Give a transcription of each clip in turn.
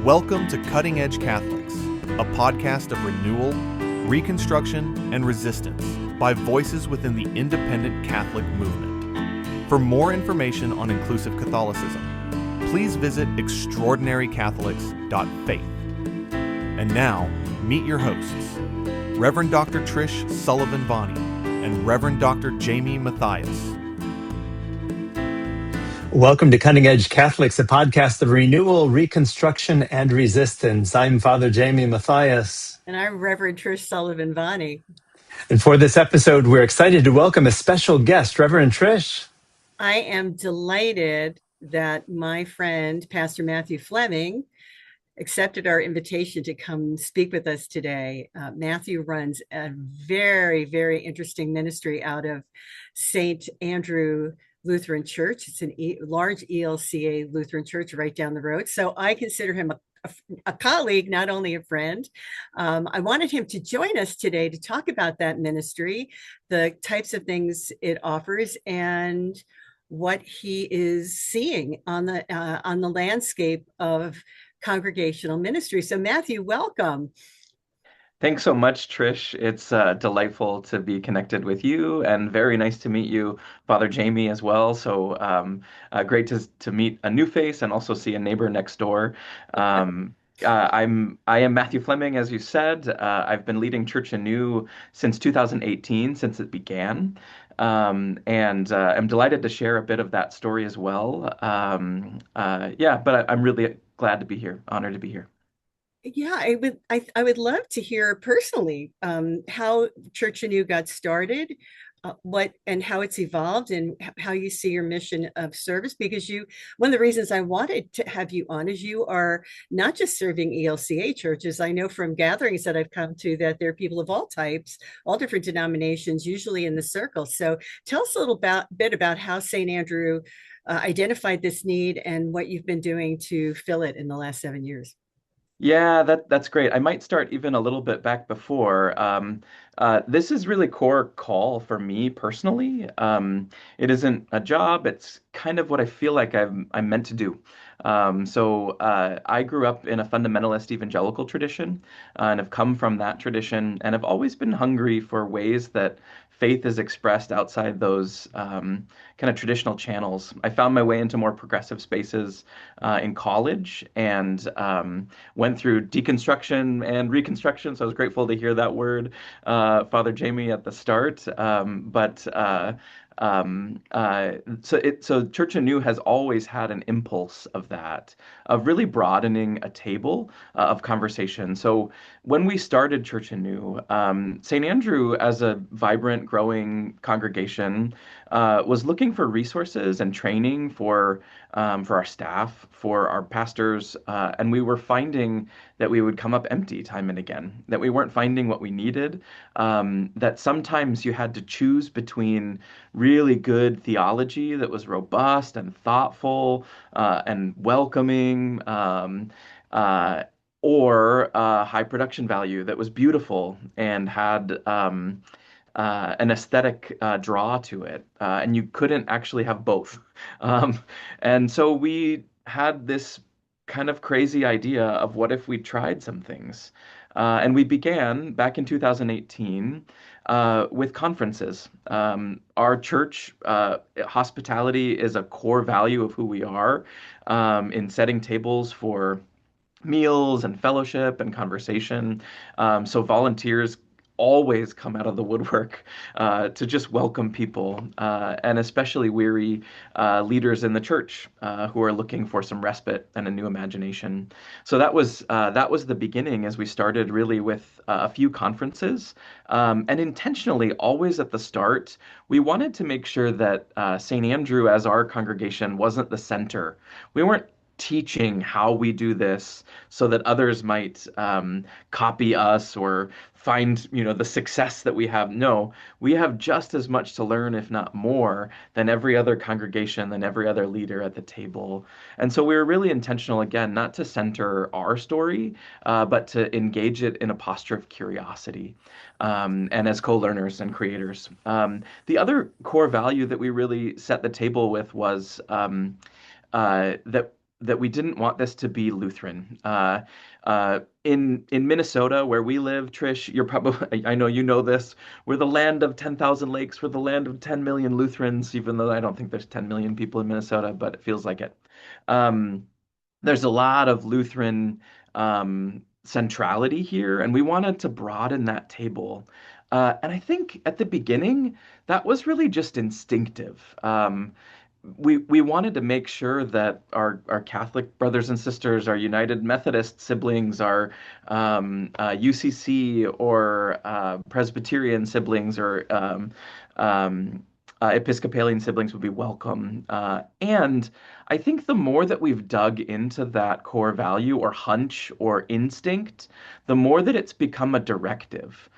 Welcome to Cutting Edge Catholics, a podcast of renewal, reconstruction, and resistance by voices within the independent Catholic movement. For more information on inclusive Catholicism, please visit extraordinarycatholics.faith. And now, meet your hosts, Reverend Dr. Trish Sullivan-Bonney and Reverend Dr. Jayme Matthias. Welcome to Cutting Edge Catholics, a podcast of renewal, reconstruction, and resistance. I'm Father Jayme Matthias. And I'm Reverend Trish Sullivan-Bonney. And for this episode, we're excited to welcome a special guest, Reverend Trish. I am delighted that my friend, Pastor Matthew Fleming, accepted our invitation to come speak with us today. Matthew runs a very, very interesting ministry out of St. Andrew Lutheran Church. It's a large ELCA Lutheran Church right down the road. So I consider him a colleague, not only a friend. I wanted him to join us today to talk about that ministry, the types of things it offers, and what he is seeing on the landscape of congregational ministry. So Matthew, welcome. Thanks so much, Trish. It's delightful to be connected with you, and very nice to meet you, Father Jayme, as well. So great to meet a new face and also see a neighbor next door. I am Matthew Fleming, as you said. I've been leading Church Anew since 2018, since it began. And I'm delighted to share a bit of that story as well. But I'm really glad to be here, honored to be here. Yeah, I would love to hear personally how Church Anew got started, and how it's evolved, and how you see your mission of service. Because one of the reasons I wanted to have you on is you are not just serving ELCA churches. I know from gatherings that I've come to that there are people of all types, all different denominations, usually in the circle. So tell us a little bit about how St. Andrew identified this need and what you've been doing to fill it in the last 7 years. Yeah, that's great. I might start even a little bit back before. This is really core call for me personally. It isn't a job. It's kind of what I feel like I'm meant to do. I grew up in a fundamentalist evangelical tradition and have come from that tradition, and have always been hungry for ways that faith is expressed outside those kind of traditional channels. I found my way into more progressive spaces in college, and went through deconstruction and reconstruction. So I was grateful to hear that word, Father Jayme, at the start. So Church Anew has always had an impulse of that, of really broadening a table of conversation. So when we started Church Anew, St. Andrew, as a vibrant, growing congregation, was looking for resources and training for our staff, for our pastors, and we were finding that we would come up empty time and again, that we weren't finding what we needed, that sometimes you had to choose between really good theology that was robust and thoughtful and welcoming, or high production value that was beautiful and had an aesthetic draw to it, and you couldn't actually have both. And so we had this kind of crazy idea of what if we tried some things. And we began back in 2018 with conferences. Our church, hospitality is a core value of who we are, in setting tables for meals and fellowship and conversation. So volunteers always come out of the woodwork to just welcome people, and especially weary leaders in the church who are looking for some respite and a new imagination. So that was the beginning, as we started really with a few conferences, and intentionally, always at the start, we wanted to make sure that St. Andrew, as our congregation, wasn't the center. We weren't teaching how we do this so that others might copy us or find the success that we have. No, we have just as much to learn, if not more, than every other congregation, than every other leader at the table. And so we were really intentional, again, not to center our story, but to engage it in a posture of curiosity, and as co-learners and creators. The other core value that we really set the table with was that that we didn't want this to be Lutheran. In Minnesota, where we live, Trish, you're probably, I know you know this, we're the land of 10,000 lakes, we're the land of 10 million Lutherans, even though I don't think there's 10 million people in Minnesota, but it feels like it. Um, there's a lot of Lutheran centrality here, and we wanted to broaden that table. And I think at the beginning, that was really just instinctive. We wanted to make sure that our Catholic brothers and sisters, our United Methodist siblings, our UCC or Presbyterian siblings or Episcopalian siblings would be welcome. And I think the more that we've dug into that core value or hunch or instinct, the more that it's become a directive.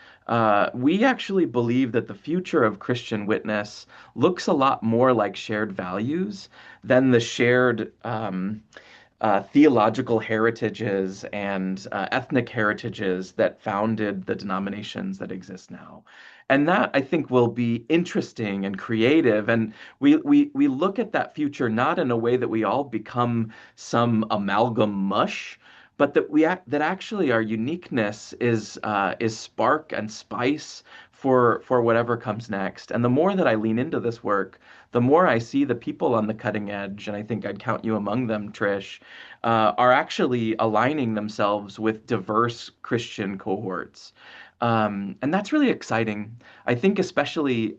We actually believe that the future of Christian witness looks a lot more like shared values than the shared theological heritages and ethnic heritages that founded the denominations that exist now. And that I think will be interesting and creative. And we look at that future not in a way that we all become some amalgam mush, but that actually our uniqueness is spark and spice for whatever comes next. And the more that I lean into this work, the more I see the people on the cutting edge, and I think I'd count you among them, Trish, are actually aligning themselves with diverse Christian cohorts. And that's really exciting. I think especially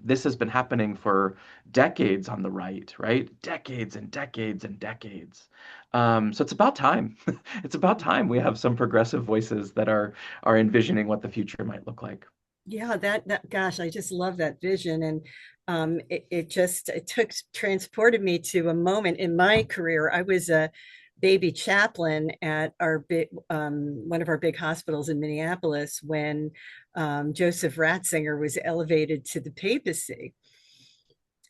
this has been happening for decades on the right? Decades and decades and decades. So it's about time. It's about time we have some progressive voices that are envisioning what the future might look like. Yeah, that gosh, I just love that vision. And it transported me to a moment in my career. I was a baby chaplain at our big one of our big hospitals in Minneapolis when Joseph Ratzinger was elevated to the papacy.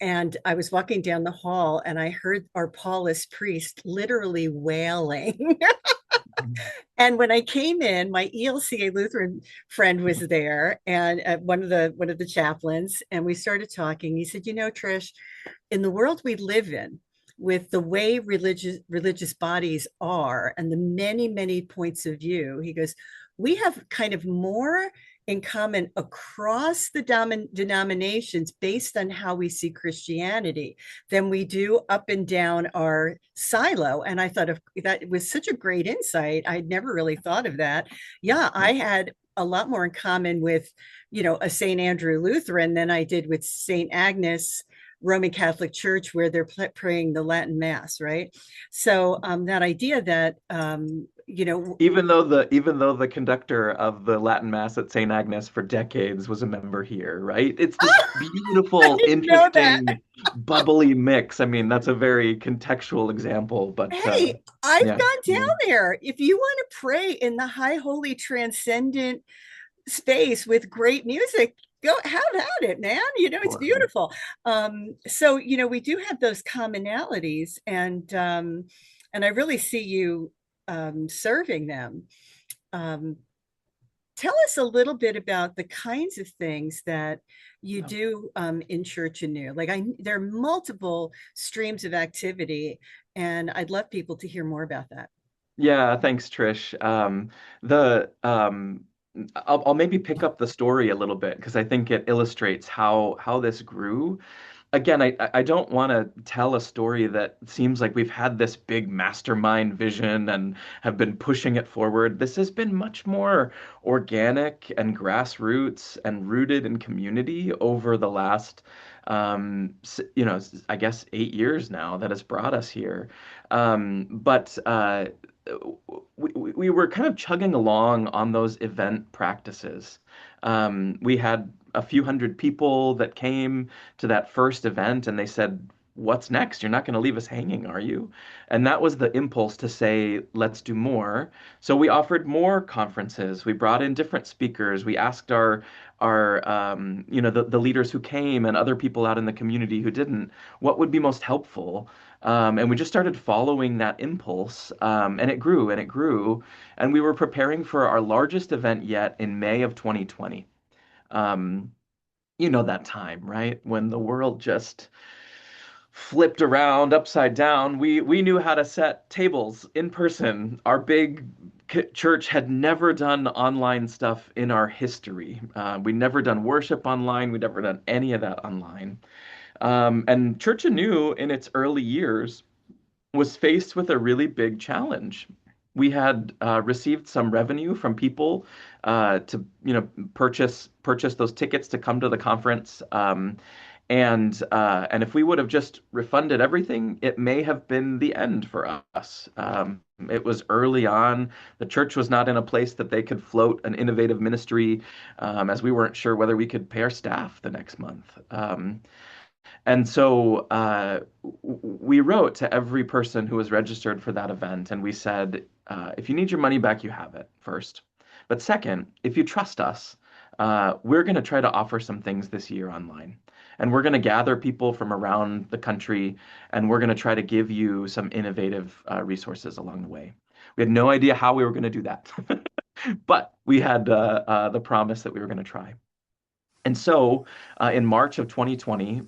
And I was walking down the hall and I heard our Paulist priest literally wailing. And when I came in, my ELCA Lutheran friend was there, and one of the chaplains, and we started talking. He said, "You know, Trish, in the world we live in, with the way religious bodies are, and the many points of view," he goes, "we have kind of more in common across the denominations based on how we see Christianity than we do up and down our silo." And I thought of that was such a great insight. I'd never really thought of that. Yeah, I had a lot more in common with, a St. Andrew Lutheran than I did with St. Agnes Roman Catholic Church, where they're praying the Latin Mass, right? So that idea that even though the conductor of the Latin Mass at St. Agnes for decades was a member here, right? It's this beautiful, interesting, bubbly mix. I mean, that's a very contextual example, but hey, I've yeah. gone down there. If you want to pray in the high holy transcendent space with great music, go have at it, man. It's beautiful. So we do have those commonalities, and I really see you serving them. Tell us a little bit about the kinds of things that you do in Church Anew. Like there are multiple streams of activity, and I'd love people to hear more about that. Yeah, thanks, Trish. I'll maybe pick up the story a little bit because I think it illustrates how this grew. Again, I don't want to tell a story that seems like we've had this big mastermind vision and have been pushing it forward. This has been much more organic and grassroots and rooted in community over the last, I guess 8 years now that has brought us here. But we were kind of chugging along on those event practices. We had a few hundred people that came to that first event and they said, "What's next? You're not going to leave us hanging, are you?" And that was the impulse to say, let's do more. So we offered more conferences. We brought in different speakers. We asked the leaders who came and other people out in the community who didn't, what would be most helpful. And we just started following that impulse, and it grew and it grew. And we were preparing for our largest event yet in May of 2020. That time, right? When the world just flipped around upside down. We knew how to set tables in person. Our big church had never done online stuff in our history. We'd never done worship online. We'd never done any of that online. And Church Anew, in its early years, was faced with a really big challenge. We had received some revenue from people to, purchase those tickets to come to the conference. And if we would have just refunded everything, it may have been the end for us. It was early on. The church was not in a place that they could float an innovative ministry, as we weren't sure whether we could pay our staff the next month. And so we wrote to every person who was registered for that event, and we said, if you need your money back, you have it, first. But second, if you trust us, we're going to try to offer some things this year online. And we're going to gather people from around the country, and we're going to try to give you some innovative resources along the way. We had no idea how we were going to do that, but we had the promise that we were going to try. And so, in March of 2020,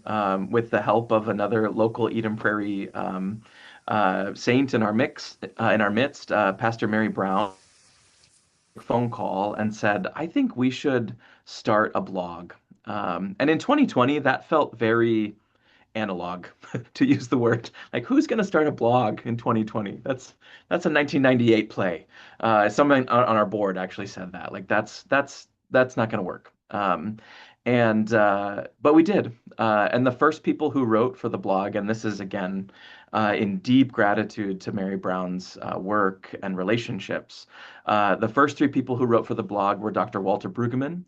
with the help of another local Eden Prairie saint in our midst, Pastor Mary Brown, phone call and said, "I think we should start a blog." And in 2020, that felt very analog, to use the word. Like, who's going to start a blog in 2020? That's a 1998 play. Someone on our board actually said that. Like, that's not going to work. But we did. And the first people who wrote for the blog, and this is again in deep gratitude to Mary Brown's work and relationships, the first three people who wrote for the blog were Dr. Walter Brueggemann,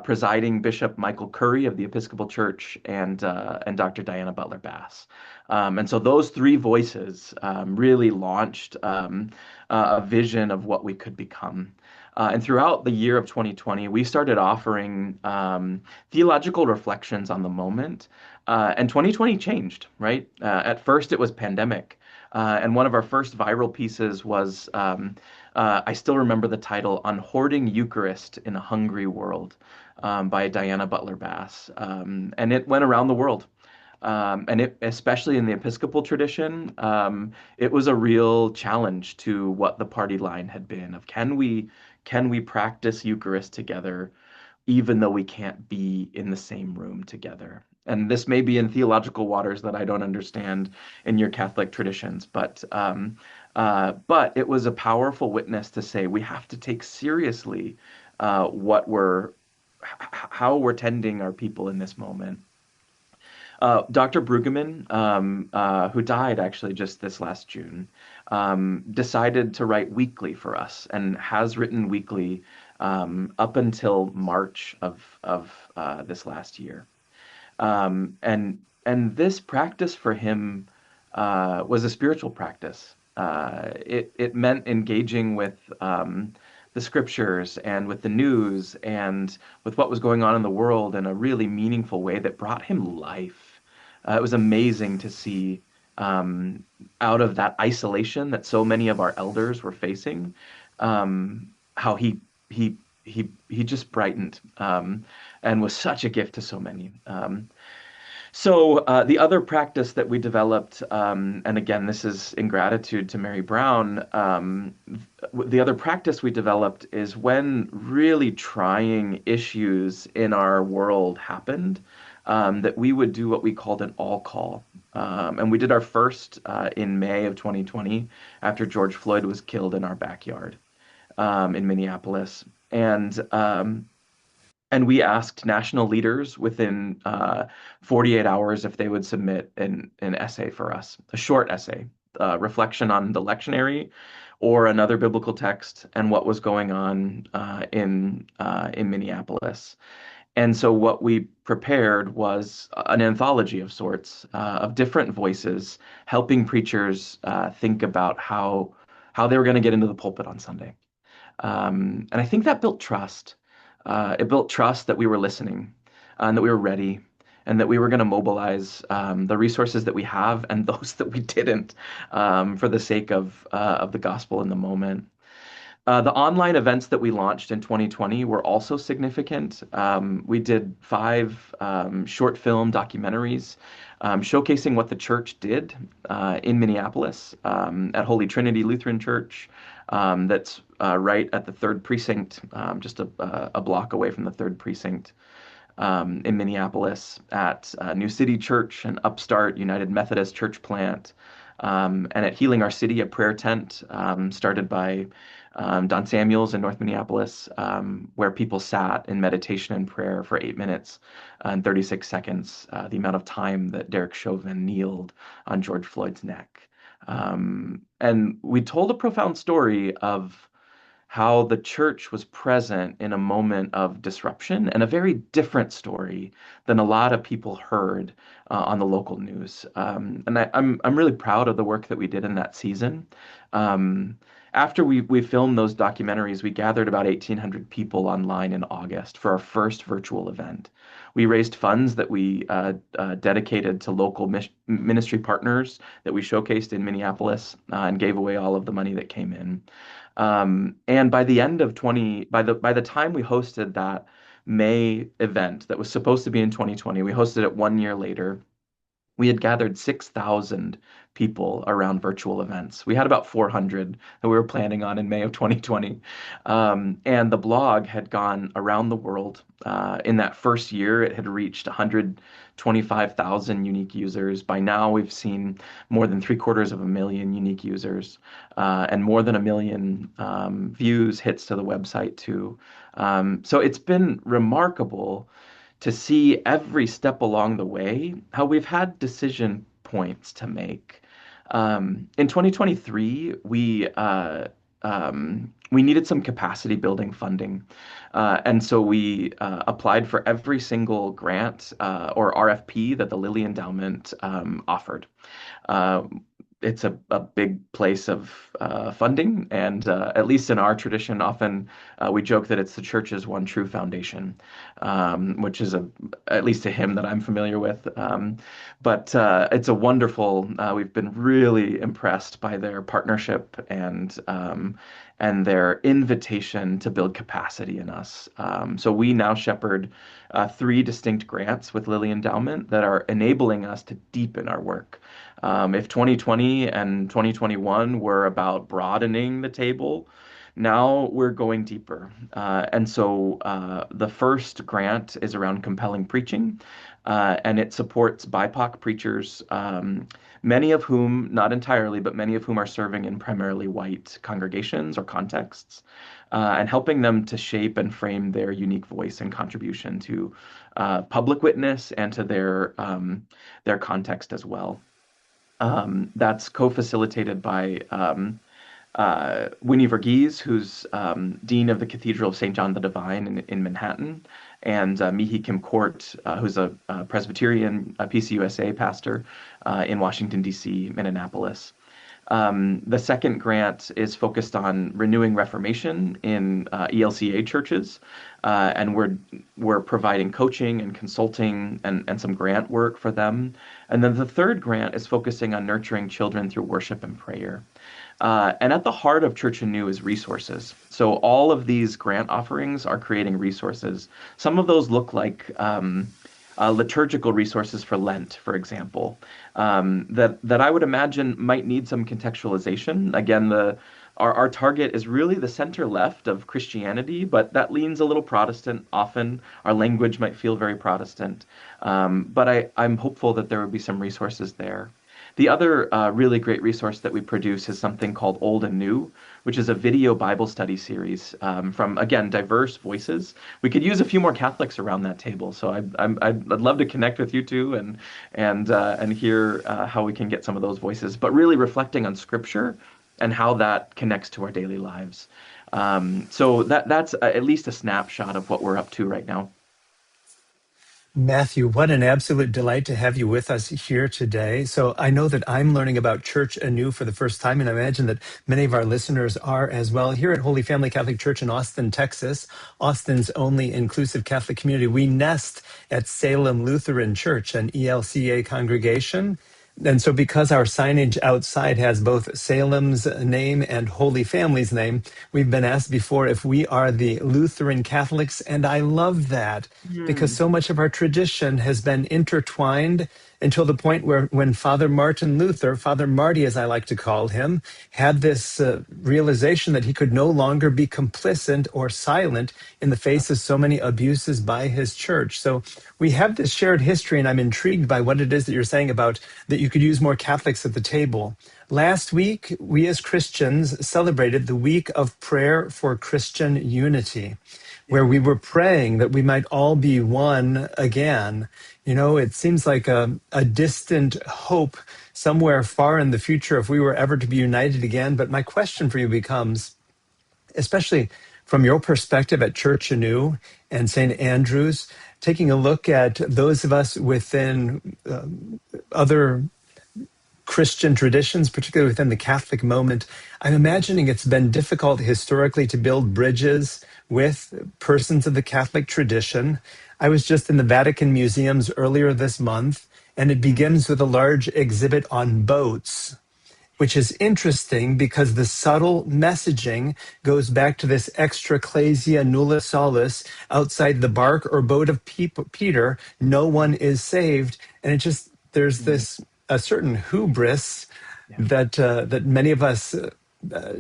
presiding Bishop Michael Curry of the Episcopal Church, and Dr. Diana Butler Bass. And so those three voices really launched a vision of what we could become. And throughout the year of 2020, we started offering theological reflections on the moment. And 2020 changed, right? At first, it was pandemic. And one of our first viral pieces was, I still remember the title, "On Hoarding Eucharist in a Hungry World," by Diana Butler Bass. And it went around the world. Especially in the Episcopal tradition, it was a real challenge to what the party line had been of can we practice Eucharist together, even though we can't be in the same room together. And this may be in theological waters that I don't understand in your Catholic traditions, but it was a powerful witness to say we have to take seriously how we're tending our people in this moment. Dr. Brueggemann, who died actually just this last June, decided to write weekly for us and has written weekly up until March of this last year. And this practice for him was a spiritual practice. It meant engaging with the scriptures and with the news and with what was going on in the world in a really meaningful way that brought him life. It was amazing to see out of that isolation that so many of our elders were facing, how he just brightened and was such a gift to so many. So the other practice that we developed, and again, this is in gratitude to Mary Brown, the other practice we developed is when really trying issues in our world happened, that we would do what we called an all call. And we did our first in May of 2020 after George Floyd was killed in our backyard in Minneapolis. And we asked national leaders within 48 hours if they would submit an essay for us, a short essay, reflection on the lectionary or another biblical text and what was going on in Minneapolis. And so what we prepared was an anthology of sorts of different voices helping preachers think about how they were going to get into the pulpit on Sunday. And I think that built trust. It built trust that we were listening and that we were ready and that we were going to mobilize the resources that we have and those that we didn't for the sake of the gospel in the moment. The online events that we launched in 2020 were also significant. We did 5 short film documentaries showcasing what the church did in Minneapolis at Holy Trinity Lutheran Church. That's right at the 3rd Precinct, just a block away from the 3rd Precinct in Minneapolis, at New City Church, an upstart United Methodist church plant, and at Healing Our City, a prayer tent started by Don Samuels in North Minneapolis, where people sat in meditation and prayer for 8 minutes and 36 seconds, the amount of time that Derek Chauvin kneeled on George Floyd's neck. And we told a profound story of how the church was present in a moment of disruption, and a very different story than a lot of people heard on the local news. And I'm really proud of the work that we did in that season. After we filmed those documentaries, we gathered about 1,800 people online in August for our first virtual event. We raised funds that we dedicated to local ministry partners that we showcased in Minneapolis, and gave away all of the money that came in. And by the end of by the time we hosted that May event that was supposed to be in 2020, we hosted it 1 year later. We had gathered 6,000 people around virtual events. We had about 400 that we were planning on in May of 2020. And the blog had gone around the world. In that first year, it had reached 125,000 unique users. By now, we've seen more than 750,000 unique users, and more than 1 million views, hits to the website too. So it's been remarkable to see every step along the way how we've had decision points to make. In 2023, we needed some capacity building funding. And so we applied for every single grant or RFP that the Lilly Endowment offered. It's a big place of funding, and at least in our tradition, often we joke that it's the church's one true foundation, which is at least a hymn that I'm familiar with. But it's a wonderful. We've been really impressed by their partnership and their invitation to build capacity in us. So we now shepherd 3 distinct grants with Lilly Endowment that are enabling us to deepen our work. If 2020 and 2021 were about broadening the table, now we're going deeper. And so the first grant is around compelling preaching, and it supports BIPOC preachers, many of whom, not entirely, but many of whom are serving in primarily white congregations or contexts, and helping them to shape and frame their unique voice and contribution to public witness and to their context as well. That's co-facilitated by Winnie Verghese, who's Dean of the Cathedral of St. John the Divine in Manhattan, and Mihi Kim Court, who's a Presbyterian PCUSA pastor in Washington, D.C., Minneapolis. The second grant is focused on renewing Reformation in ELCA churches, and we're providing coaching and consulting and some grant work for them. And then the third grant is focusing on nurturing children through worship and prayer. And at the heart of Church Anew is resources. So all of these grant offerings are creating resources. Some of those look like liturgical resources for Lent, for example, that I would imagine might need some contextualization. Again, our target is really the center left of Christianity, but that leans a little Protestant. Often our language might feel very Protestant, but I'm hopeful that there will be some resources there. The other really great resource that we produce is something called Old and New, which is a video Bible study series from, again, diverse voices. We could use a few more Catholics around that table, so I'd love to connect with you too and hear how we can get some of those voices, but really reflecting on Scripture and how that connects to our daily lives. So that's at least a snapshot of what we're up to right now. Matthew, what an absolute delight to have you with us here today. So I know that I'm learning about Church Anew for the first time, and I imagine that many of our listeners are as well. Here at Holy Family Catholic Church in Austin, Texas, Austin's only inclusive Catholic community, we nest at Salem Lutheran Church, an ELCA congregation. And so, because our signage outside has both Salem's name and Holy Family's name, we've been asked before if we are the Lutheran Catholics. And I love that because Hmm. so much of our tradition has been intertwined until the point where, when Father Martin Luther, Father Marty, as I like to call him, had this realization that he could no longer be complicit or silent in the face of so many abuses by his church. So we have this shared history, and I'm intrigued by what it is that you're saying about that you could use more Catholics at the table. Last week, we as Christians celebrated the week of prayer for Christian unity, where we were praying that we might all be one again. You know, it seems like a distant hope somewhere far in the future if we were ever to be united again. But my question for you becomes, especially from your perspective at Church Anew and St. Andrew's, taking a look at those of us within other Christian traditions, particularly within the Catholic moment, I'm imagining it's been difficult historically to build bridges with persons of the Catholic tradition. I was just in the Vatican museums earlier this month, and it begins with a large exhibit on boats, which is interesting because the subtle messaging goes back to this extra ecclesia nulla salus. Outside the bark or boat of Peter, no one is saved. And it just, there's Mm. this, a certain hubris Yeah. that many of us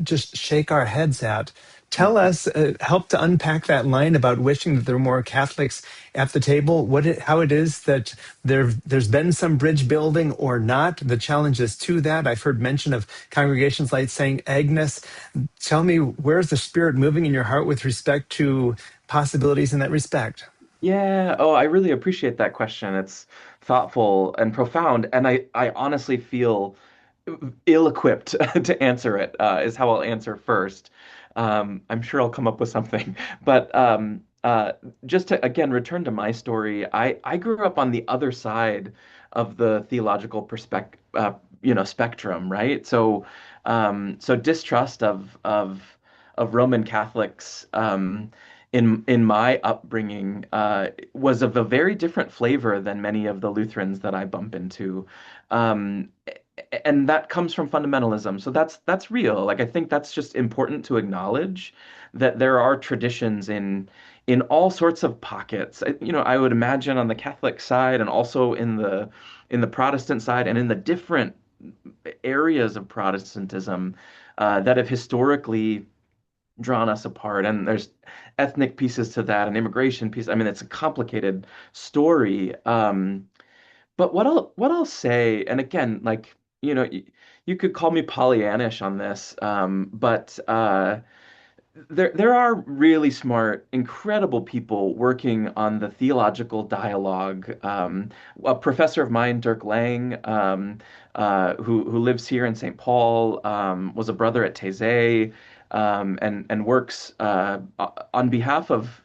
just shake our heads at. Tell Mhm. us, help to unpack that line about wishing that there were more Catholics at the table. How it is that there's been some bridge building or not. The challenges to that. I've heard mention of congregations like St. Agnes. Tell me, where's the Spirit moving in your heart with respect to possibilities in that respect? Yeah. Oh, I really appreciate that question. It's thoughtful and profound, and I honestly feel ill-equipped to answer it, is how I'll answer first. I'm sure I'll come up with something. But just to, again, return to my story, I grew up on the other side of the theological spectrum, right? So distrust of Roman Catholics in my upbringing was of a very different flavor than many of the Lutherans that I bump into. Um, and that comes from fundamentalism. So that's real. Like I think that's just important to acknowledge that there are traditions in all sorts of pockets. I would imagine on the Catholic side and also in the Protestant side and in the different areas of Protestantism that have historically drawn us apart. And there's ethnic pieces to that and immigration piece. I mean, it's a complicated story. But what I'll say, and again, like, you could call me Pollyannish on this, but there are really smart, incredible people working on the theological dialogue. A professor of mine, Dirk Lang, who lives here in St. Paul, was a brother at Taizé, and works on behalf of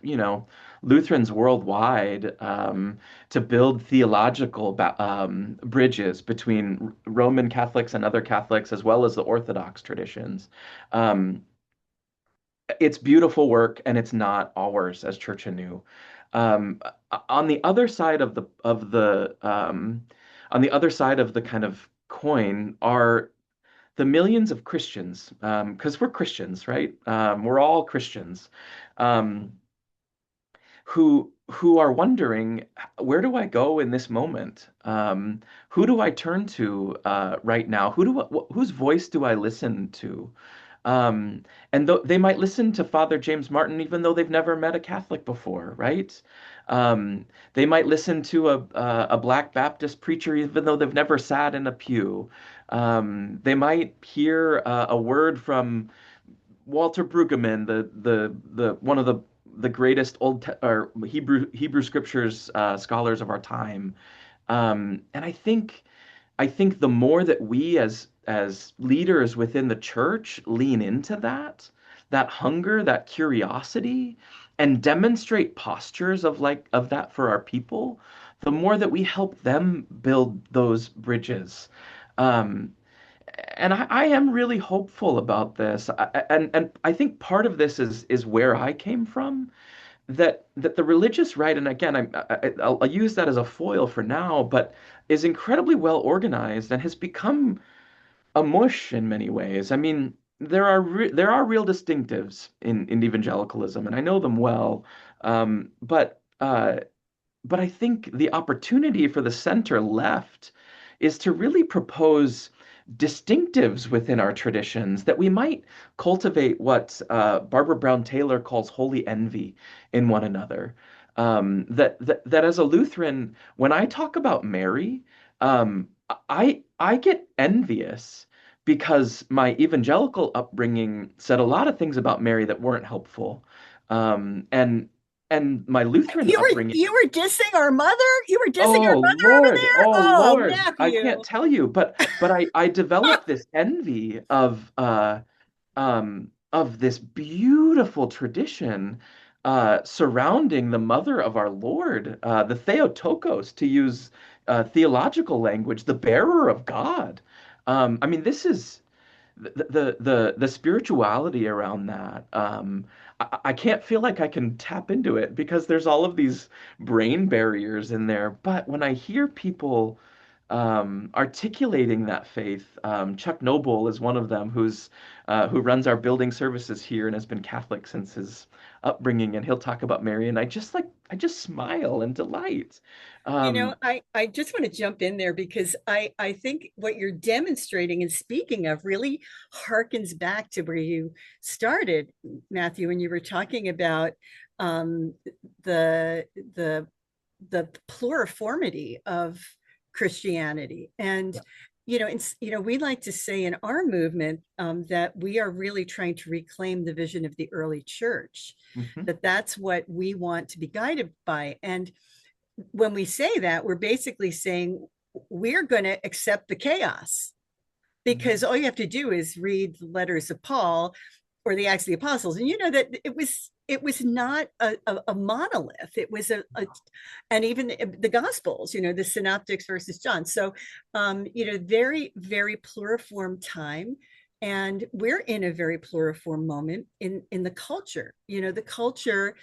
Lutherans worldwide, to build theological bridges between Roman Catholics and other Catholics, as well as the Orthodox traditions. Um, it's beautiful work, and it's not ours as Church Anew. Um, on the other side on the other side of the kind of coin are the millions of Christians, because we're Christians, right? We're all Christians, um, who are wondering, where do I go in this moment? Who do I turn to right now? Whose voice do I listen to? Um, and they might listen to Father James Martin even though they've never met a Catholic before, right? They might listen to a Black Baptist preacher even though they've never sat in a pew. They might hear a word from Walter Brueggemann, the one of the greatest or Hebrew scriptures scholars of our time. And I think the more that we as leaders within the church lean into that hunger, that curiosity, and demonstrate postures of that for our people, the more that we help them build those bridges. Um, and I am really hopeful about this. And I think part of this is where I came from. that the religious right, and again, I'll use that as a foil for now, but is incredibly well organized and has become a mush in many ways. I mean, there are real distinctives in evangelicalism, and I know them well. But I think the opportunity for the center left is to really propose distinctives within our traditions that we might cultivate what Barbara Brown Taylor calls holy envy in one another. That as a Lutheran, when I talk about Mary, I get envious because my evangelical upbringing said a lot of things about Mary that weren't helpful. Um, and and my Lutheran upbringing. You were dissing our mother? You were dissing our Oh mother over Lord, there? oh Oh, Lord, I Matthew. can't tell you, but I developed this envy of this beautiful tradition surrounding the mother of our Lord, the Theotokos, to use theological language, the bearer of God. I mean, this is the spirituality around that. I can't feel like I can tap into it because there's all of these brain barriers in there. But when I hear people articulating that faith, Chuck Noble is one of them who runs our building services here and has been Catholic since his upbringing, and he'll talk about Mary, and I just smile and delight. Um, I just want to jump in there because I think what you're demonstrating and speaking of really harkens back to where you started, Matthew, when you were talking about um, the the the pluriformity of Christianity. And we like to say in our movement that we are really trying to reclaim the vision of the early church, mhm, that's what we want to be guided by. And when we say that, we're basically saying we're going to accept the chaos, because mhm, all you have to do is read the letters of Paul or the Acts of the Apostles, and you know that it was not a monolith. It was and even the Gospels, the Synoptics versus John. So, very, very pluriform time. And we're in a very pluriform moment in the culture. The culture,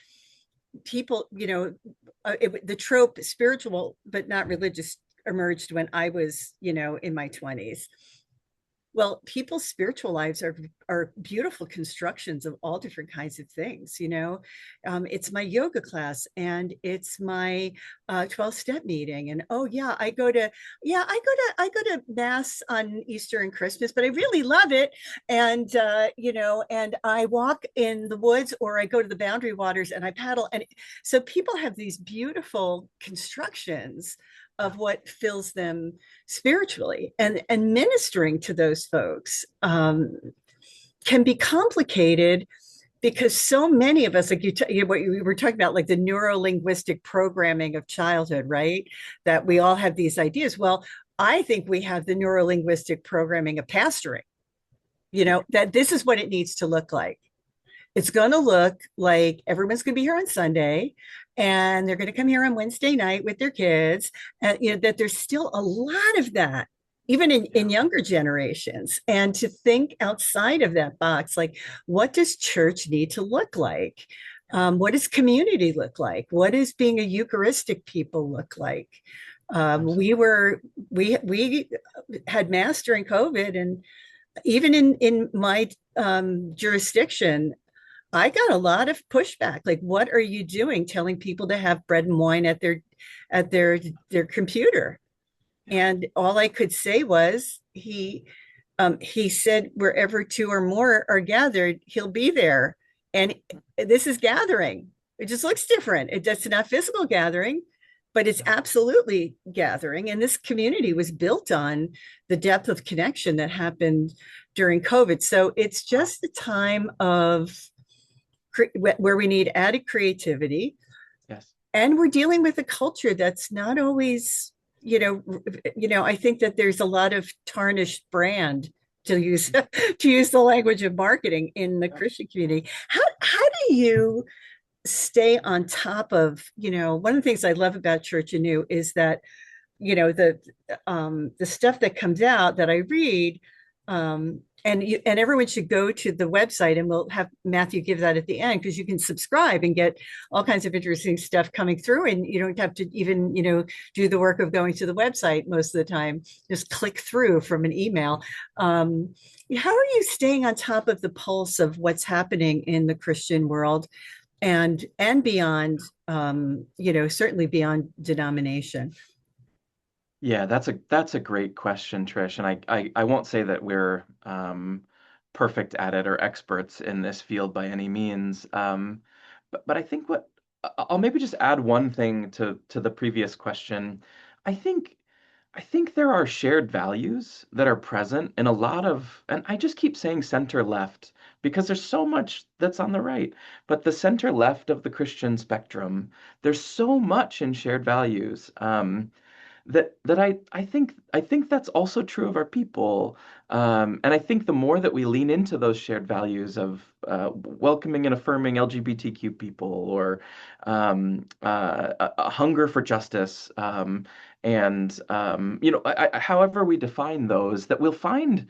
people, the trope spiritual but not religious emerged when I was, in my 20s. Well, people's spiritual lives are beautiful constructions of all different kinds of things. It's my yoga class, and it's my 12-step meeting, and oh yeah, I go to mass on Easter and Christmas, but I really love it. And and I walk in the woods, or I go to the Boundary Waters and I paddle. And so people have these beautiful constructions of what fills them spiritually, and ministering to those folks can be complicated, because so many of us, like what you were talking about, like the neuro-linguistic programming of childhood, right? That we all have these ideas. Well, I think we have the neuro-linguistic programming of pastoring, that this is what it needs to look like. It's going to look like everyone's going to be here on Sunday, and they're going to come here on Wednesday night with their kids. And that there's still a lot of that, even in younger generations. And to think outside of that box, like, what does church need to look like? What does community look like? What does being a Eucharistic people look like? absolutely. We had mass during COVID, and even in my jurisdiction, I got a lot of pushback. Like, what are you doing telling people to have bread and wine at their computer? Yeah. And all I could say was, he said, wherever two or more are gathered, he'll be there. And this is gathering. It just looks different. It's not physical gathering, but it's absolutely gathering. And this community was built on the depth of connection that happened during COVID. So it's just the time of where we need added creativity, Yes. and we're dealing with a culture that's not always, I think that there's a lot of tarnished brand, to use to use the language of marketing, in the Christian community. How do you stay on top of, one of the things I love about Church Anew is that, the stuff that comes out that I read, and everyone should go to the website, and we'll have Matthew give that at the end, because you can subscribe and get all kinds of interesting stuff coming through, and you don't have to even do the work of going to the website most of the time. Just click through from an email. How are you staying on top of the pulse of what's happening in the Christian world and beyond, certainly beyond denomination? Yeah, that's a great question, Trish. And I won't say that we're perfect at it or experts in this field by any means. But I think I'll maybe just add one thing to the previous question. I think I think there are shared values that are present in a lot of, and I just keep saying center left because there's so much that's on the right, but the center left of the Christian spectrum, there's so much in shared values. That I think that's also true of our people, and I think the more that we lean into those shared values of welcoming and affirming LGBTQ people, or a hunger for justice, and however we define those, that we'll find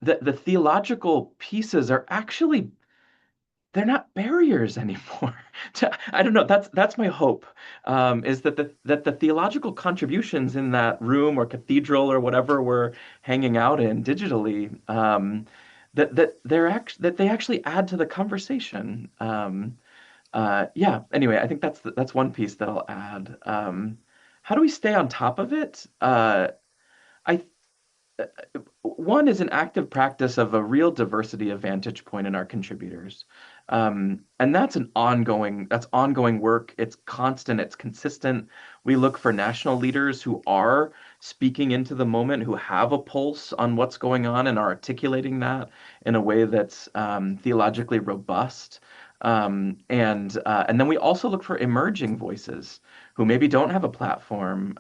that the theological pieces are actually, they're not barriers anymore. I don't know. That's my hope. Is that the theological contributions in that room or cathedral or whatever we're hanging out in digitally, that they actually add to the conversation. Yeah. Anyway, I think that's one piece that I'll add. How do we stay on top of it? I One is an active practice of a real diversity of vantage point in our contributors. And that's ongoing work. It's constant, it's consistent. We look for national leaders who are speaking into the moment, who have a pulse on what's going on and are articulating that in a way that's theologically robust. And then we also look for emerging voices who maybe don't have a platform,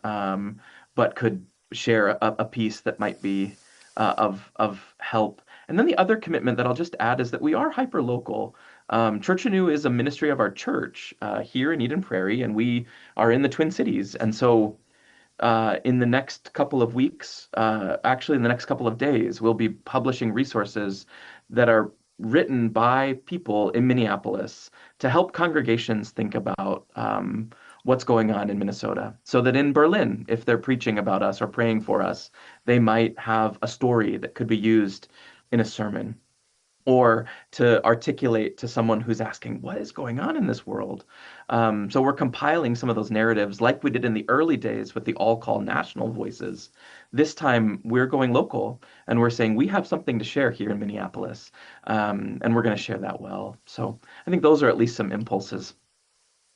but could share a piece that might be of help. And then the other commitment that I'll just add is that we are hyper local. Church Anew is a ministry of our church here in Eden Prairie, and we are in the Twin Cities. And so in the next couple of weeks, actually in the next couple of days, we'll be publishing resources that are written by people in Minneapolis to help congregations think about what's going on in Minnesota. So that in Berlin, if they're preaching about us or praying for us, they might have a story that could be used in a sermon, or to articulate to someone who's asking, what is going on in this world? So we're compiling some of those narratives like we did in the early days with the all call national voices. This time we're going local, and we're saying we have something to share here in Minneapolis, and we're going to share that well. So I think those are at least some impulses.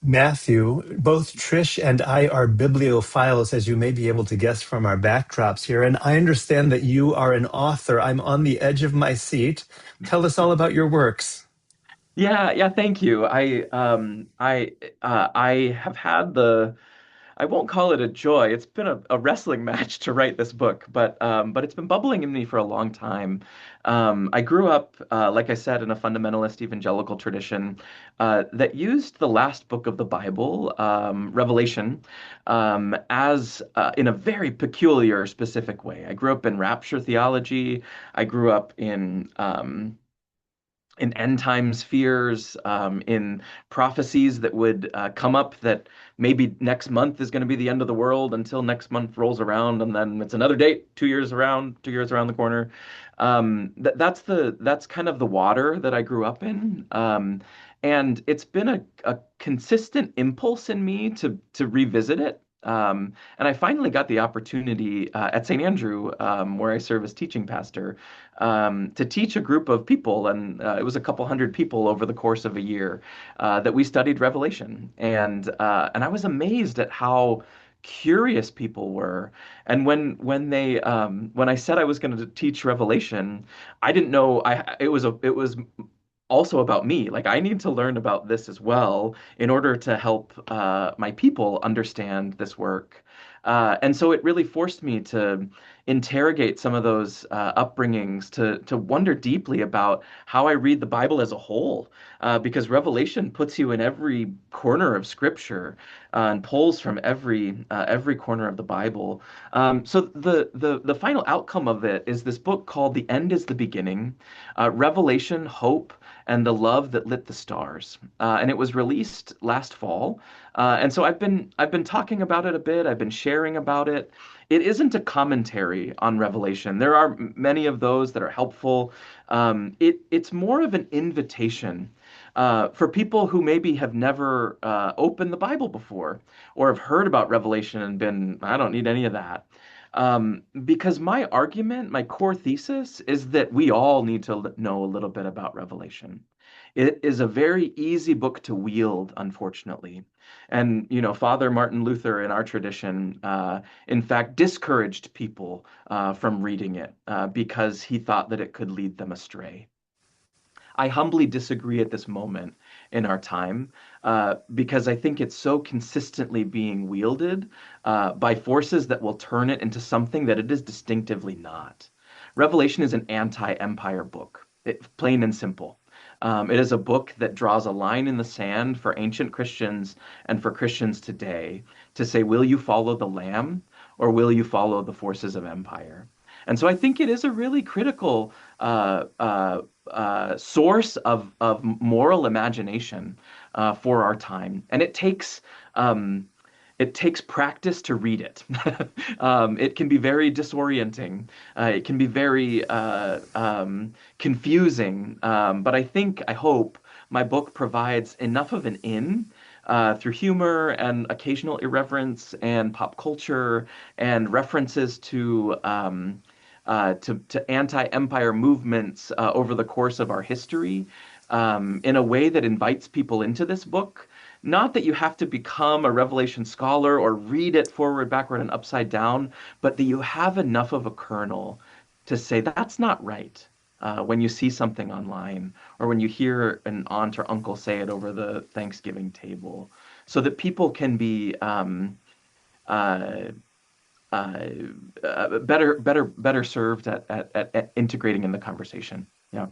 Matthew, both Trish and I are bibliophiles, as you may be able to guess from our backdrops here. And I understand that you are an author. I'm on the edge of my seat. Tell us all about your works. Yeah, thank you. I have had I won't call it a joy. It's been a wrestling match to write this book, but it's been bubbling in me for a long time. I grew up, like I said, in a fundamentalist evangelical tradition that used the last book of the Bible, Revelation, as in a very peculiar, specific way. I grew up in rapture theology. I grew up in end times fears, in prophecies that would come up that maybe next month is going to be the end of the world until next month rolls around, and then it's another date, 2 years around, 2 years around the corner. That's kind of the water that I grew up in, and it's been a consistent impulse in me to revisit it. And I finally got the opportunity at St. Andrew, where I serve as teaching pastor, to teach a group of people, and it was a couple hundred people over the course of a year that we studied Revelation, and I was amazed at how curious people were. And when I said I was going to teach Revelation, I didn't know it was also about me. Like, I need to learn about this as well in order to help my people understand this work. And so it really forced me to interrogate some of those upbringings, to wonder deeply about how I read the Bible as a whole, because Revelation puts you in every corner of Scripture and pulls from every corner of the Bible. So the final outcome of it is this book called "The End Is the Beginning: Revelation, Hope, and the Love That Lit the Stars," and it was released last fall. And so I've been talking about it a bit. I've been sharing about it. It isn't a commentary on Revelation. There are many of those that are helpful. It's more of an invitation for people who maybe have never opened the Bible before, or have heard about Revelation and been, I don't need any of that. Because my argument, my core thesis, is that we all need to know a little bit about Revelation. It is a very easy book to wield, unfortunately. And, Father Martin Luther in our tradition, in fact, discouraged people from reading it because he thought that it could lead them astray. I humbly disagree at this moment in our time because I think it's so consistently being wielded by forces that will turn it into something that it is distinctively not. Revelation is an anti-empire book, plain and simple. It is a book that draws a line in the sand for ancient Christians and for Christians today to say, will you follow the Lamb or will you follow the forces of empire? And so I think it is a really critical source of moral imagination for our time, and it takes practice to read it. It can be very disorienting. It can be very confusing. But I hope my book provides enough of an in through humor and occasional irreverence and pop culture and references to anti-empire movements over the course of our history in a way that invites people into this book. Not that you have to become a Revelation scholar or read it forward, backward, and upside down, but that you have enough of a kernel to say that's not right when you see something online or when you hear an aunt or uncle say it over the Thanksgiving table, so that people can be better served at integrating in the conversation. Yeah.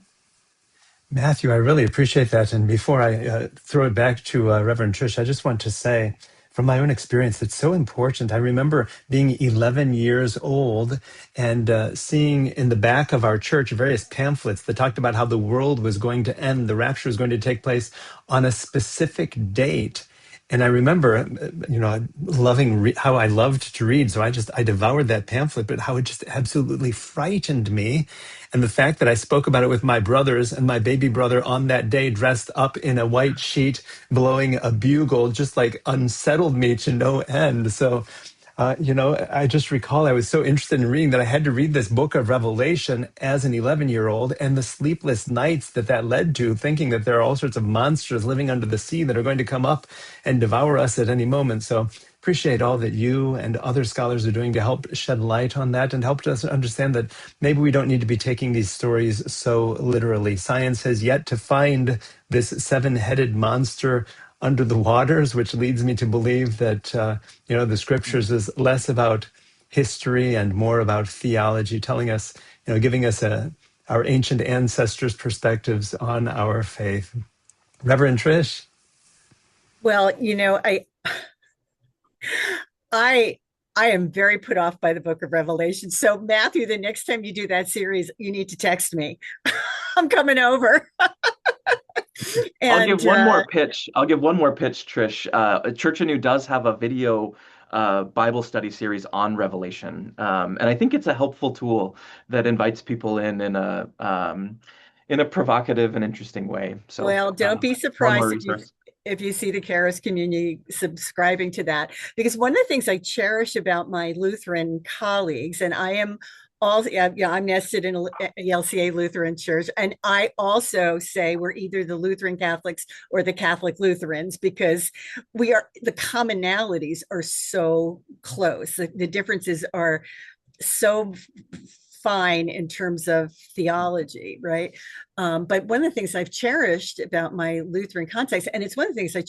Matthew, I really appreciate that. And before I throw it back to Reverend Trish, I just want to say, from my own experience, it's so important. I remember being 11 years old and seeing in the back of our church various pamphlets that talked about how the world was going to end, the rapture was going to take place on a specific date. And I remember, loving how I loved to read. So I devoured that pamphlet, but how it just absolutely frightened me. And the fact that I spoke about it with my brothers and my baby brother on that day, dressed up in a white sheet, blowing a bugle, just like unsettled me to no end. So, I just recall I was so interested in reading that I had to read this book of Revelation as an 11-year-old, and the sleepless nights that led to, thinking that there are all sorts of monsters living under the sea that are going to come up and devour us at any moment. So appreciate all that you and other scholars are doing to help shed light on that and help us understand that maybe we don't need to be taking these stories so literally. Science has yet to find this seven-headed monster under the waters, which leads me to believe that the scriptures is less about history and more about theology, telling us, giving us our ancient ancestors' perspectives on our faith. Reverend Trish? Well, I am very put off by the book of Revelation. So Matthew, the next time you do that series, you need to text me. I'm coming over. And, I'll give one more pitch. Trish. Church Anew does have a video Bible study series on Revelation, and I think it's a helpful tool that invites people in a provocative and interesting way. So, well, don't be surprised if you see the Charis community subscribing to that, because one of the things I cherish about my Lutheran colleagues, and I am also, I'm nested in a LCA Lutheran Church, and I also say we're either the Lutheran Catholics or the Catholic Lutherans, because the commonalities are so close. The differences are so fine in terms of theology, right? But one of the things I've cherished about my Lutheran context, and it's one of the things I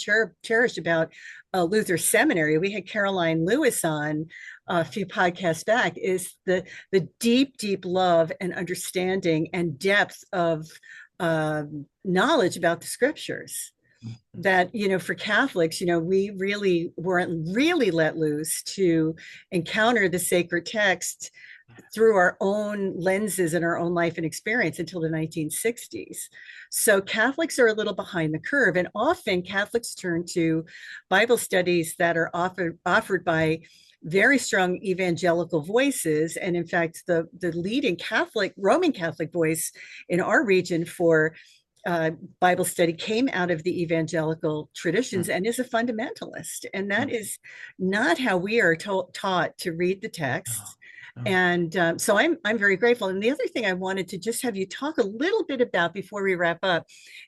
cherished about Luther Seminary. We had Caroline Lewis on a few podcasts back, is the deep love and understanding and depth of knowledge about the scriptures. That, for Catholics, we really weren't really let loose to encounter the sacred text through our own lenses and our own life and experience until the 1960s. So Catholics are a little behind the curve, and often Catholics turn to Bible studies that are offered by very strong evangelical voices. And in fact, the leading Roman Catholic voice in our region for Bible study came out of the evangelical traditions and is a fundamentalist. And that is not how we are taught to read the text. And so I'm very grateful. And the other thing I wanted to just have you talk a little bit about before we wrap up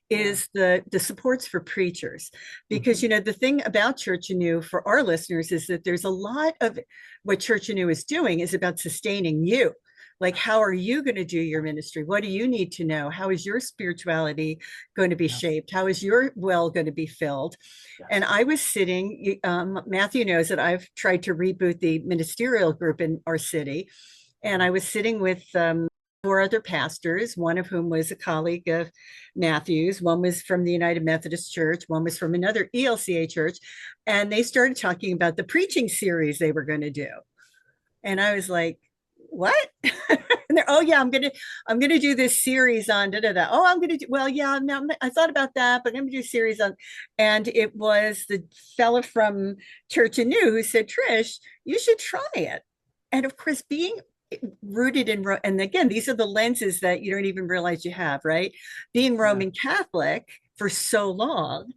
is the supports for preachers. Because, the thing about Church Anew for our listeners is that there's a lot of what Church Anew is doing is about sustaining you. Like, how are you going to do your ministry? What do you need to know? How is your spirituality going to be shaped? How is your well going to be filled? And I was sitting, Matthew knows that I've tried to reboot the ministerial group in our city. And I was sitting with 4 other pastors, one of whom was a colleague of Matthew's. One was from the United Methodist Church. One was from another ELCA church. And they started talking about the preaching series they were going to do. And I was like, what? And they're, oh yeah, I'm gonna do this series on da da da. Oh, I'm gonna do, well, yeah, no, I thought about that, but I'm gonna do a series on, and it was the fella from Church Anew who said, Trish, you should try it. And of course, being rooted in, and again, these are the lenses that you don't even realize you have, right? Being Roman Catholic for so long,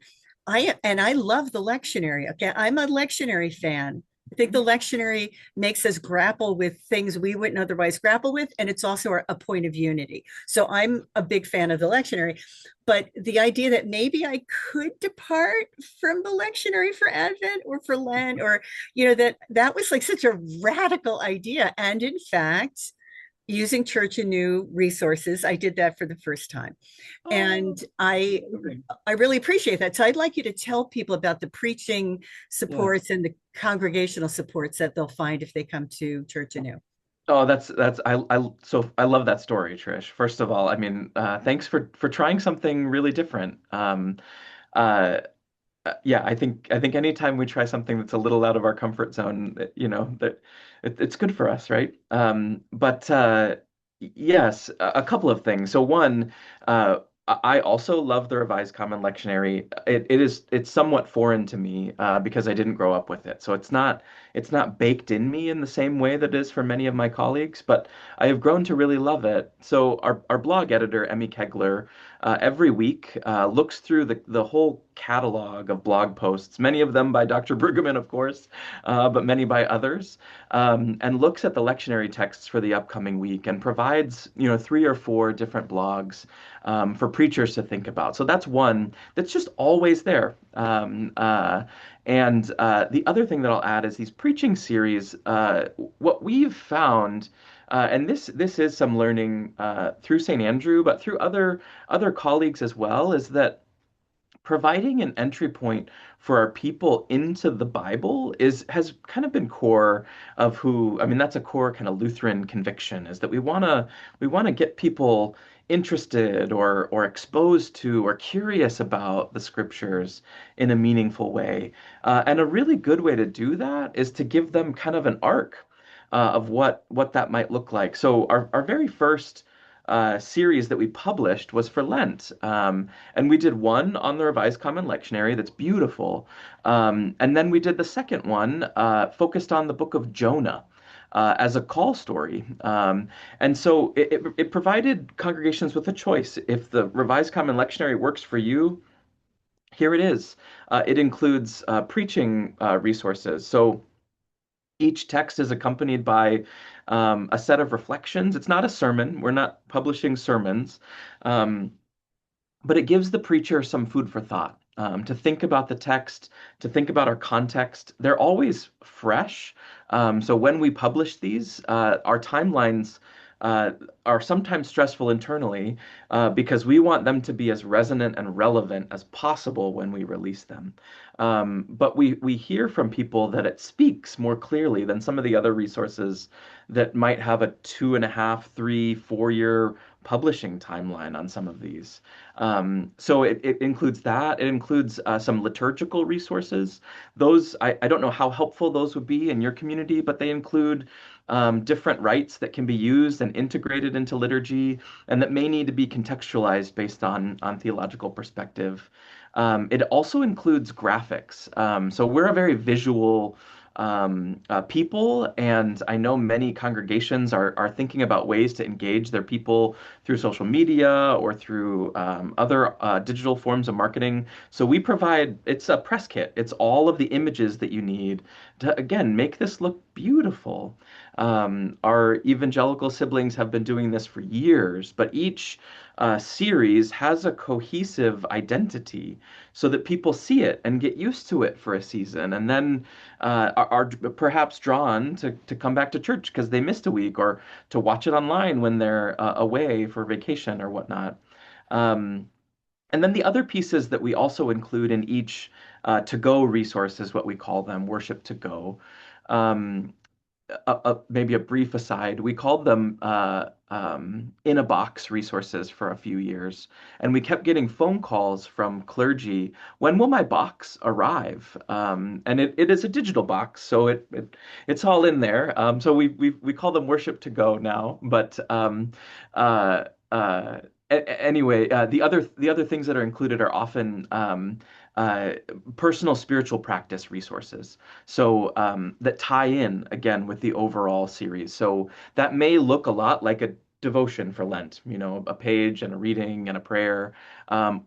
I love the lectionary. Okay, I'm a lectionary fan. I think the lectionary makes us grapple with things we wouldn't otherwise grapple with, and it's also a point of unity. So I'm a big fan of the lectionary, but the idea that maybe I could depart from the lectionary for Advent or for Lent, or, that was like such a radical idea. And in fact, using Church Anew resources, I did that for the first time. And I really appreciate that. So I'd like you to tell people about the preaching supports and the congregational supports that they'll find if they come to Church Anew. Oh, I love that story, Trish. First of all, I mean, thanks for trying something really different. Yeah, I think anytime we try something that's a little out of our comfort zone, that it's good for us, right? But yes, a couple of things. So one, I also love the Revised Common Lectionary. It's somewhat foreign to me because I didn't grow up with it. So it's not baked in me in the same way that it is for many of my colleagues, but I have grown to really love it. So our blog editor, Emmy Kegler, every week looks through the whole catalog of blog posts, many of them by Dr. Brueggemann, of course, but many by others, and looks at the lectionary texts for the upcoming week and provides 3 or 4 different blogs for preachers to think about. So that's one that's just always there. And the other thing that I'll add is these preaching series. What we've found, and this is some learning through St. Andrew, but through other colleagues as well, is that providing an entry point for our people into the Bible has kind of been core of who, I mean, that's a core kind of Lutheran conviction, is that we want to get people interested or exposed to or curious about the scriptures in a meaningful way. And a really good way to do that is to give them kind of an arc of what that might look like. So our very first series that we published was for Lent. And we did one on the Revised Common Lectionary that's beautiful. And then we did the second one focused on the book of Jonah. As a call story. And so it provided congregations with a choice. If the Revised Common Lectionary works for you, here it is. It includes preaching resources. So each text is accompanied by a set of reflections. It's not a sermon. We're not publishing sermons. But it gives the preacher some food for thought. To think about the text, to think about our context. They're always fresh. So when we publish these, our timelines uh, are sometimes stressful internally because we want them to be as resonant and relevant as possible when we release them. But we hear from people that it speaks more clearly than some of the other resources that might have a 2.5, 3, 4 year publishing timeline on some of these. So it includes that. It includes some liturgical resources. Those, I don't know how helpful those would be in your community, but they include different rites that can be used and integrated into liturgy and that may need to be contextualized based on theological perspective. It also includes graphics. So we're a very visual people, and I know many congregations are thinking about ways to engage their people through social media or through other digital forms of marketing. So we provide, it's a press kit. It's all of the images that you need to, again, make this look beautiful. Our evangelical siblings have been doing this for years, but each series has a cohesive identity so that people see it and get used to it for a season and then are perhaps drawn to come back to church because they missed a week or to watch it online when they're away for vacation or whatnot. Um, and then the other pieces that we also include in each to-go resource is what we call them, worship to go. Um, Maybe a brief aside, we called them in a box resources for a few years, and we kept getting phone calls from clergy. When will my box arrive? And it is a digital box, so it's all in there. So we call them worship to go now. But uh, uh, anyway, the other things that are included are often uh, personal spiritual practice resources. So that tie in again with the overall series. So that may look a lot like a devotion for Lent, a page and a reading and a prayer,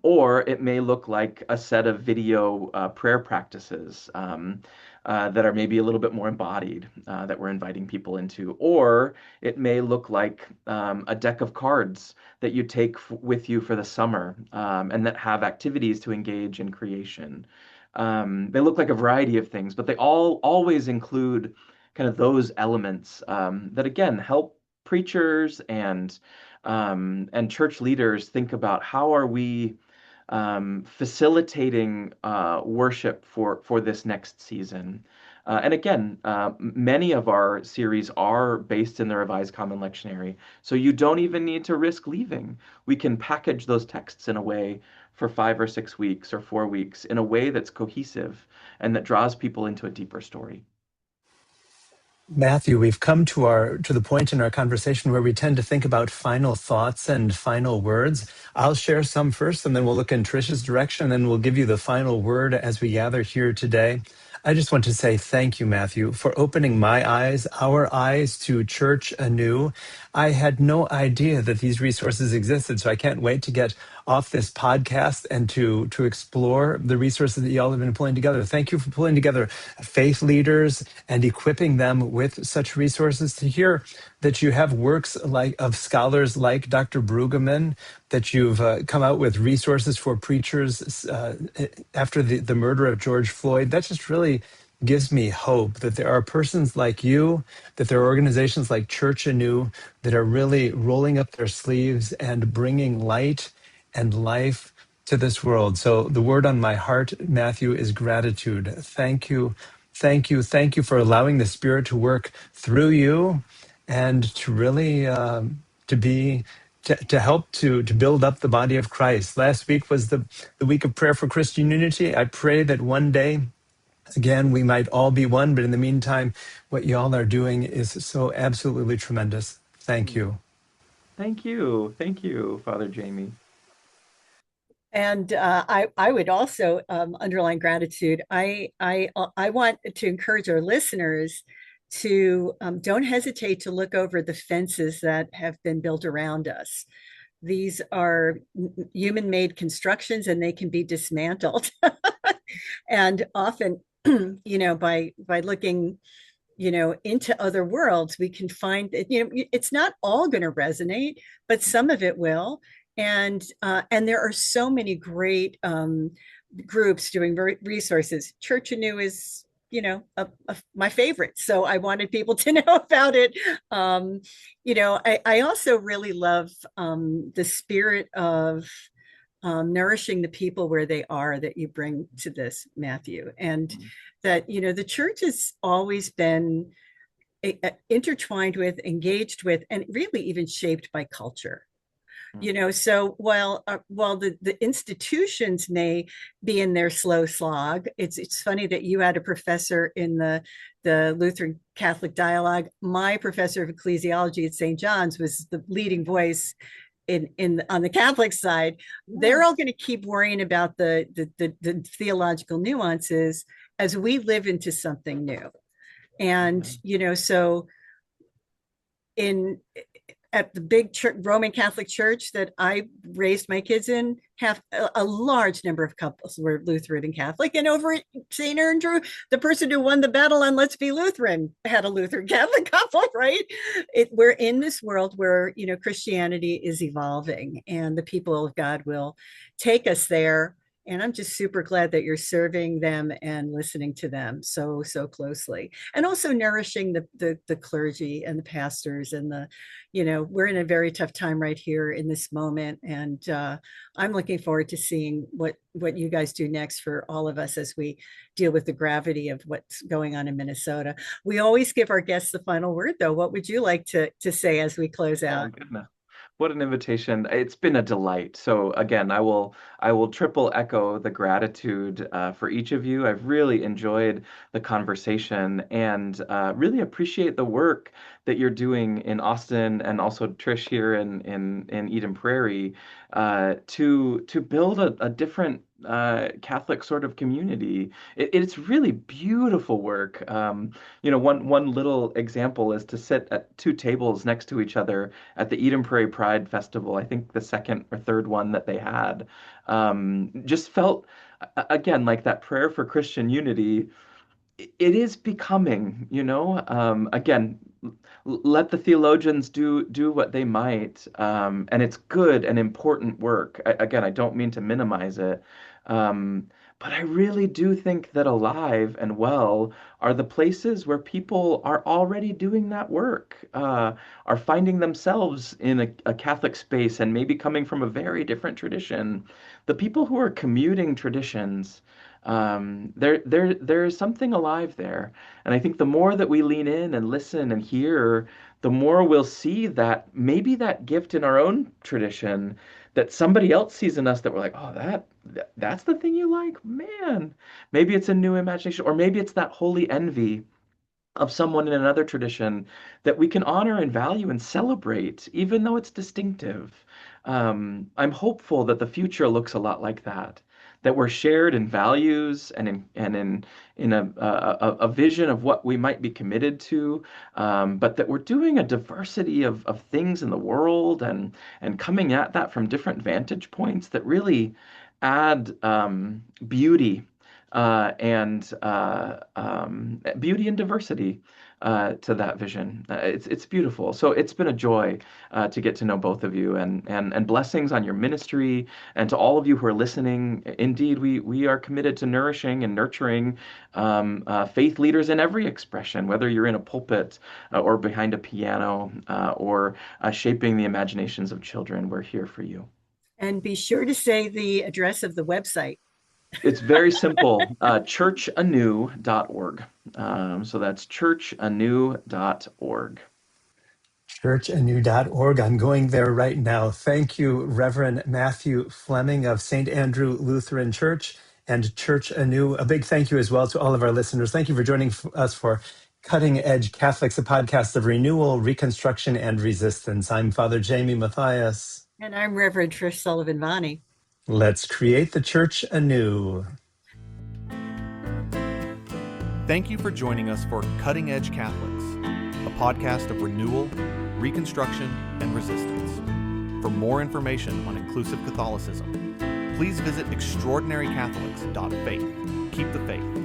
or it may look like a set of video prayer practices that are maybe a little bit more embodied that we're inviting people into, or it may look like a deck of cards that you take with you for the summer and that have activities to engage in creation. They look like a variety of things, but they all always include kind of those elements that again help preachers and church leaders think about how are we facilitating worship for this next season. And again, many of our series are based in the Revised Common Lectionary, so you don't even need to risk leaving. We can package those texts in a way for 5 or 6 weeks or 4 weeks in a way that's cohesive and that draws people into a deeper story. Matthew, we've come to the point in our conversation where we tend to think about final thoughts and final words. I'll share some first, and then we'll look in Trish's direction, and then we'll give you the final word as we gather here today. I just want to say thank you, Matthew, for opening my eyes, our eyes to Church Anew. I had no idea that these resources existed, so I can't wait to get off this podcast and to explore the resources that y'all have been pulling together. Thank you for pulling together faith leaders and equipping them with such resources. To hear that you have works of scholars like Dr. Brueggemann, that you've come out with resources for preachers after the murder of George Floyd. That just really gives me hope that there are persons like you, that there are organizations like Church Anew that are really rolling up their sleeves and bringing light and life to this world. So the word on my heart, Matthew, is gratitude. Thank you. Thank you. Thank you for allowing the Spirit to work through you and to really to help to build up the body of Christ. Last week was the week of prayer for Christian unity. I pray that one day, again, we might all be one, but in the meantime, what y'all are doing is so absolutely tremendous. Thank you. Thank you. Thank you, Father Jayme. And I would also underline gratitude. I want to encourage our listeners to don't hesitate to look over the fences that have been built around us. These are human-made constructions, and they can be dismantled. And often, by looking, into other worlds, we can find that it's not all going to resonate, but some of it will. And there are so many great groups doing resources. Church Anew is my favorite. So I wanted people to know about it. I also really love the spirit of nourishing the people where they are that you bring to this, Matthew. And that, the church has always been intertwined with, engaged with, and really even shaped by culture. So while the institutions may be in their slow slog, it's funny that you had a professor in the Lutheran Catholic dialogue. My professor of ecclesiology at St. John's was the leading voice on the Catholic side. They're all going to keep worrying about the theological nuances as we live into something new. And so at the big Roman Catholic Church that I raised my kids in, have a large number of couples were Lutheran and Catholic. And over at St. Andrew, the person who won the battle on Let's Be Lutheran had a Lutheran Catholic couple, right? We're in this world where, Christianity is evolving, and the people of God will take us there. And I'm just super glad that you're serving them and listening to them so closely, and also nourishing the clergy and the pastors and we're in a very tough time right here in this moment. And I'm looking forward to seeing what you guys do next for all of us as we deal with the gravity of what's going on in Minnesota. We always give our guests the final word, though. What would you like to say as we close out? Oh, goodness. What an invitation. It's been a delight. So again, I will triple echo the gratitude for each of you. I've really enjoyed the conversation and really appreciate the work that you're doing in Austin, and also Trish here in Eden Prairie, to build a different Catholic sort of community. It's really beautiful work. One little example is to sit at two tables next to each other at the Eden Prairie Pride Festival. I think the second or third one that they had, just felt again like that prayer for Christian unity. It is becoming, again, let the theologians do what they might, and it's good and important work. Again, I don't mean to minimize it, but I really do think that Alive and Well are the places where people are already doing that work, are finding themselves in a Catholic space and maybe coming from a very different tradition. The people who are commuting traditions, there is something alive there. And I think the more that we lean in and listen and hear, the more we'll see that maybe that gift in our own tradition that somebody else sees in us, that we're like, oh, that's the thing you like, man. Maybe it's a new imagination, or maybe it's that holy envy of someone in another tradition that we can honor and value and celebrate, even though it's distinctive. I'm hopeful that the future looks a lot like that we're shared in values and in a vision of what we might be committed to, but that we're doing a diversity of things in the world and coming at that from different vantage points that really add beauty and beauty and diversity to that vision. It's beautiful. So it's been a joy to get to know both of you, and blessings on your ministry, and to all of you who are listening. Indeed, we are committed to nourishing and nurturing faith leaders in every expression, whether you're in a pulpit or behind a piano or shaping the imaginations of children. We're here for you. And be sure to say the address of the website. It's very simple, churchanew.org. So that's churchanew.org. Churchanew.org. I'm going there right now. Thank you, Reverend Matthew Fleming of St. Andrew Lutheran Church and Church Anew. A big thank you as well to all of our listeners. Thank you for joining us for Cutting Edge Catholics, a podcast of renewal, reconstruction, and resistance. I'm Father Jayme Matthias. And I'm Reverend Trish Sullivan-Vani. Let's create the church anew. Thank you for joining us for Cutting Edge Catholics, a podcast of renewal, reconstruction, and resistance. For more information on inclusive Catholicism, please visit extraordinarycatholics.faith. Keep the faith.